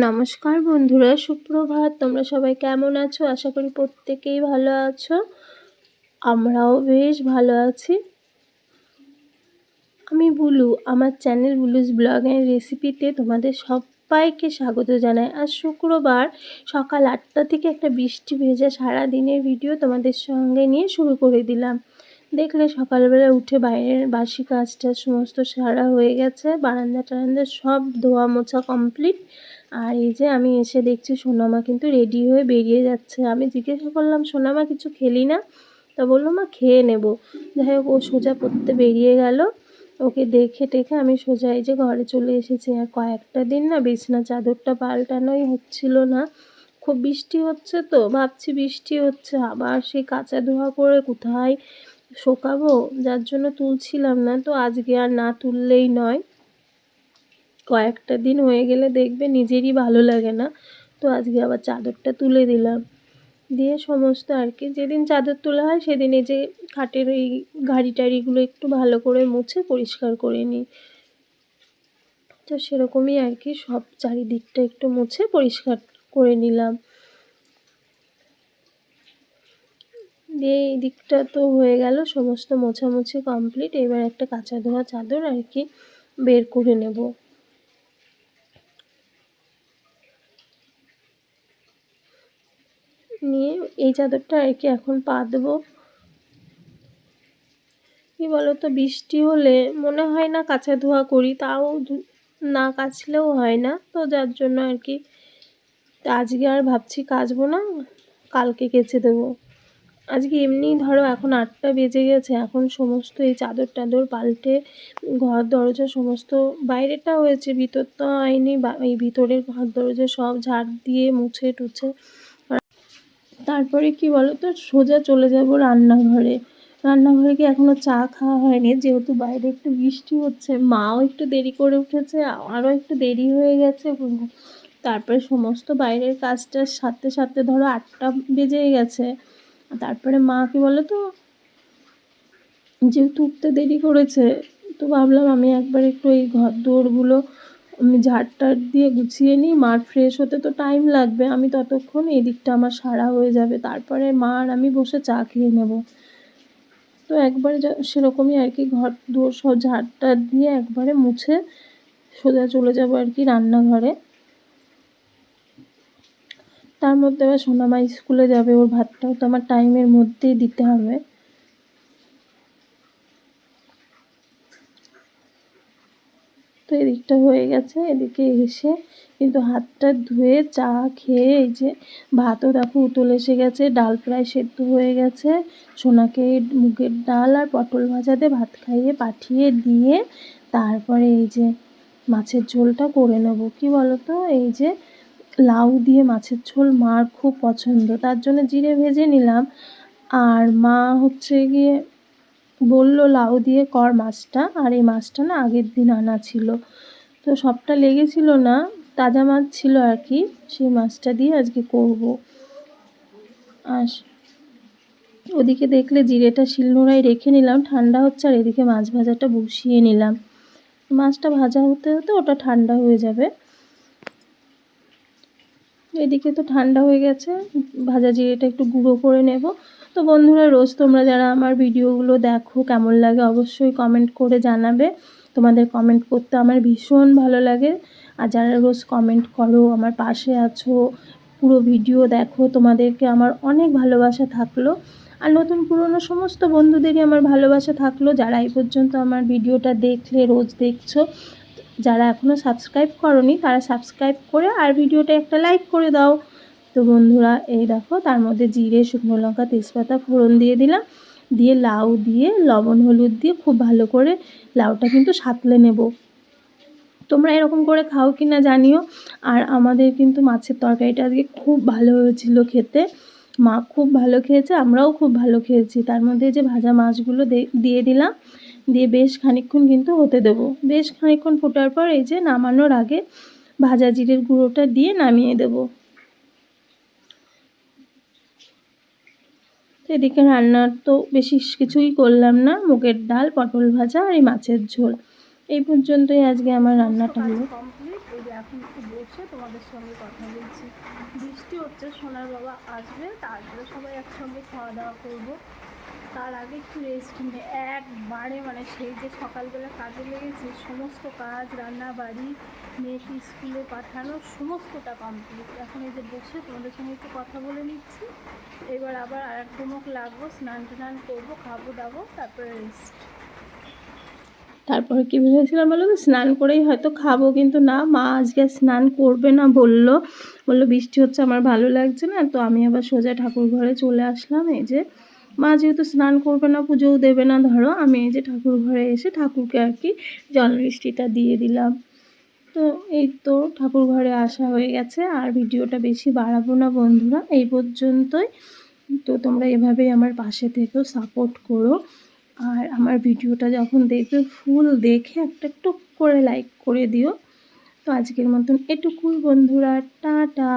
নমস্কার বন্ধুরা, সুপ্রভাত। তোমরা সবাই কেমন আছো? আশা করি প্রত্যেকেই ভালো আছো। আমরাও বেশ ভালো আছি। আমি বুলু, আমার চ্যানেল বুলুস ব্লগ অ্যান্ড রেসিপিতে তোমাদের সবাইকে স্বাগত জানাই। আজ শুক্রবার সকাল 8টা থেকে একটা বৃষ্টি ভেজা সারাদিনের ভিডিও তোমাদের সঙ্গে নিয়ে শুরু করে দিলাম। দেখলে সকালবেলা উঠে বাইরের বাসি কাজটা সমস্ত সারা হয়ে গেছে, বারান্দা টারান্দা সব ধোয়া মোছা কমপ্লিট। আর এই যে আমি এসে দেখছি সোনামা কিন্তু রেডি হয়ে বেরিয়ে যাচ্ছে। আমি জিজ্ঞাসা করলাম, সোনামা কিছু খেলি না? তা বললো, মা খেয়ে নেব। যাই হোক, ও সোজা পড়তে বেরিয়ে গেল। ওকে দেখে টেখে আমি সোজা এই যে ঘরে চলে এসেছি। আর কয়েকটা দিন না বিছনা চাদরটা পাল্টানোই হচ্ছিল না। খুব বৃষ্টি হচ্ছে, তো ভাবছি বৃষ্টি হচ্ছে আবার সেই কাঁচা ধোয়া করে কোথায় শোকাবো, যার জন্য তুলছিলাম না। তো আজকে আর না তুললেই নয়, কয়েকটা দিন হয়ে গেলে দেখবে নিজেরই ভালো লাগে না। তো আজকে আবার চাদরটা তুলে দিলাম, দিয়ে সমস্ত আর কি যেদিন চাদর তোলা হয় সেদিন এই যে খাটের এই গাড়ি টাড়িগুলো একটু ভালো করে মুছে পরিষ্কার করে নিই। তো সেরকমই আর কি সব চারিদিকটা একটু মুছে পরিষ্কার করে নিলাম। দিয়ে এই দিকটা তো হয়ে গেল, সমস্ত মোছামুছি কমপ্লিট। এবার একটা কাঁচা ধোয়া চাদর আর কি বের করে নেব। নিয়ে এই চাদরটা আর কি এখন পাতবো। কী বলো তো, বৃষ্টি হলে মনে হয় না কাচা ধোয়া করি, তাও না কাচলেও হয় না। তো যার জন্য আর কি আজকে আর ভাবছি কাচবো না, কালকে কেচে দেবো। আজকে এমনিই ধরো এখন 8টা বেজে গেছে, এখন সমস্ত এই চাদর টাদর পাল্টে ঘর দরজা সমস্ত, বাইরেটা হয়েছে ভিতরটা হয়নি, এই ভিতরের ঘর দরজা সব ঝাড় দিয়ে মুছে টুছে তারপরে কি বলো তো সোজা চলে যাব রান্নাঘরে। রান্নাঘরে কি এখনও চা খাওয়া হয়নি, যেহেতু বাইরে একটু বৃষ্টি হচ্ছে। মাও একটু দেরি করে উঠেছে, আরও একটু দেরি হয়ে গেছে। তারপরে সমস্ত বাইরের কাজটার সাথে সাথে ধরো 8টা বেজে গেছে। তারপরে মা কি বলো তো, যেহেতু উঠতে দেরি করেছে, তো ভাবলাম আমি একবার একটু এই ঘর দোরগুলো আমি ঝাড়টার দিয়ে গুছিয়ে নিই। মার ফ্রেশ হতে তো টাইম লাগবে, আমি ততক্ষণ এই দিকটা আমার সারা হয়ে যাবে। তারপরে মা আর আমি বসে চা খেয়ে নেব। তো একবারে সেরকমই আর কি ঘর দোর সব ঝাড়টা দিয়ে একবারে মুছে সোজা চলে যাব আর কি রান্নাঘরে। তার মধ্যে আবার সোনামা স্কুলে যাবে, ওর ভাতটাও তো আমার টাইমের মধ্যেই দিতে হবে। তো এদিকটা হয়ে গেছে, এদিকে এসে কিন্তু হাতটা ধুয়ে চা খেয়ে এই যে ভাতও দেখো উতল এসে গেছে, ডাল প্রায় সেদ্ধ হয়ে গেছে। সোনাকে মুগের ডাল আর পটল ভাজা দিয়ে ভাত খাইয়ে পাঠিয়ে দিয়ে তারপরে এই যে মাছের ঝোলটা করে নেব। কি বলো তো, এই যে লাউ দিয়ে মাছের ঝোল মার খুব পছন্দ, তার জন্য জিরে ভেজে নিলাম। আর মা হচ্ছে গিয়ে বললো লাউ দিয়ে কর মাছটা, আর এই মাছটা না আগের দিন আনা ছিল, তো সবটা লেগেছিল না, তাজা মাছ ছিল আর কি, সেই মাছটা দিয়ে আজকে করব। আর ওদিকে দেখলে জিরেটা শিলনোড়ায় রেখে নিলাম, ঠান্ডা হচ্ছে। আর এদিকে মাছ ভাজাটা বসিয়ে নিলাম, মাছটা ভাজা হতে হতে ওটা ঠান্ডা হয়ে যাবে। এদিকে তো ঠান্ডা হয়ে গেছে, ভাজা জিরেটা একটু গুঁড়ো করে নেব। তো বন্ধুরা, রোজ তোমরা যারা আমার ভিডিওগুলো দেখো কেমন লাগে অবশ্যই কমেন্ট করে জানাবে। তোমাদের কমেন্ট করতে আমার ভীষণ ভালো লাগে। আর যারা রোজ কমেন্ট করো, আমার পাশে আছো, পুরো ভিডিও দেখো, তোমাদেরকে আমার অনেক ভালোবাসা থাকলো। আর নতুন পুরনো সমস্ত বন্ধুদেরই আমার ভালোবাসা থাকলো, যারা এই পর্যন্ত আমার ভিডিওটা দেখলে, রোজ দেখছো। যারা এখনও সাবস্ক্রাইব করোনি তারা সাবস্ক্রাইব করে আর ভিডিওটা একটা লাইক করে দাও। তো বন্ধুরা, এই দেখো তার মধ্যে জিরে, শুকনো লঙ্কা, তেজপাতা ফোড়ন দিয়ে দিলাম, দিয়ে লাউ দিয়ে লবণ হলুদ দিয়ে খুব ভালো করে লাউটা কিন্তু সাঁতলে নেব। তোমরা এরকম করে খাও কি না জানিও। আর আমাদের কিন্তু মাছের তরকারিটা আজকে খুব ভালো হয়েছিল খেতে, মা খুব ভালো খেয়েছে, আমরাও খুব ভালো খেয়েছি। তার মধ্যে যে ভাজা মাছগুলো দিয়ে দিলাম, দিয়ে বেশ খানিকক্ষণ কিন্তু হতে দেবো। বেশ খানিকক্ষণ ফোটার পর এই যে নামানোর আগে ভাজা জিরের গুঁড়োটা দিয়ে নামিয়ে দেবো। তো এদিকে রান্নার তো বেশি কিছুই করলাম না, মুগের ডাল, পটল ভাজা আর এই মাছের ঝোল, এই পর্যন্তই আজকে আমার রান্নাটা হলো। কমপ্লিট। এই যে এখন একটু বসে তোমাদের সঙ্গে কথা বলছি। বৃষ্টি হচ্ছে, সোনার বাবা আসবে, তারপরে সবাই একসঙ্গে খাওয়া দাওয়া করবো। তার আগে একটু রেস্ট নিয়ে একবারে মানে সেই যে সকালবেলা কাজে লেগেছি, সমস্ত কাজ, রান্না বাড়ি, মেয়েকে স্কুলে পাঠানো, সমস্তটা কমপ্লিট। এখন এই যে বসে তোমাদের সঙ্গে একটু কথা বলে নিচ্ছি। এবার আবার আর এক ধমক লাগবো, স্নান টান করবো, খাবো দাবো, তারপরে রেস্ট। তারপরে কী ভেবেছিলাম বলো তো, স্নান করেই হয়তো খাবো, কিন্তু না, মা আজকে স্নান করবে না বললো বৃষ্টি হচ্ছে, আমার ভালো লাগছে না। তো আমি আবার সোজা ঠাকুর ঘরে চলে আসলাম। এই যে মা যেহেতু স্নান করবে না, পুজোও দেবে না, ধরো আমি এই যে ঠাকুর ঘরে এসে ঠাকুরকে আর কি জল বৃষ্টিটা দিয়ে দিলাম। তো এই তো ঠাকুর ঘরে আসা হয়ে গেছে, আর ভিডিওটা বেশি বাড়াবো না বন্ধুরা, এই পর্যন্তই। তো তোমরা এভাবেই আমার পাশে থেকেও সাপোর্ট করো, আর আমার ভিডিওটা যখন দেখবে ফুল দেখে একটা টুক করে লাইক করে দিও। তো আজকের মতন এটুকুই বন্ধুরা, টাটা।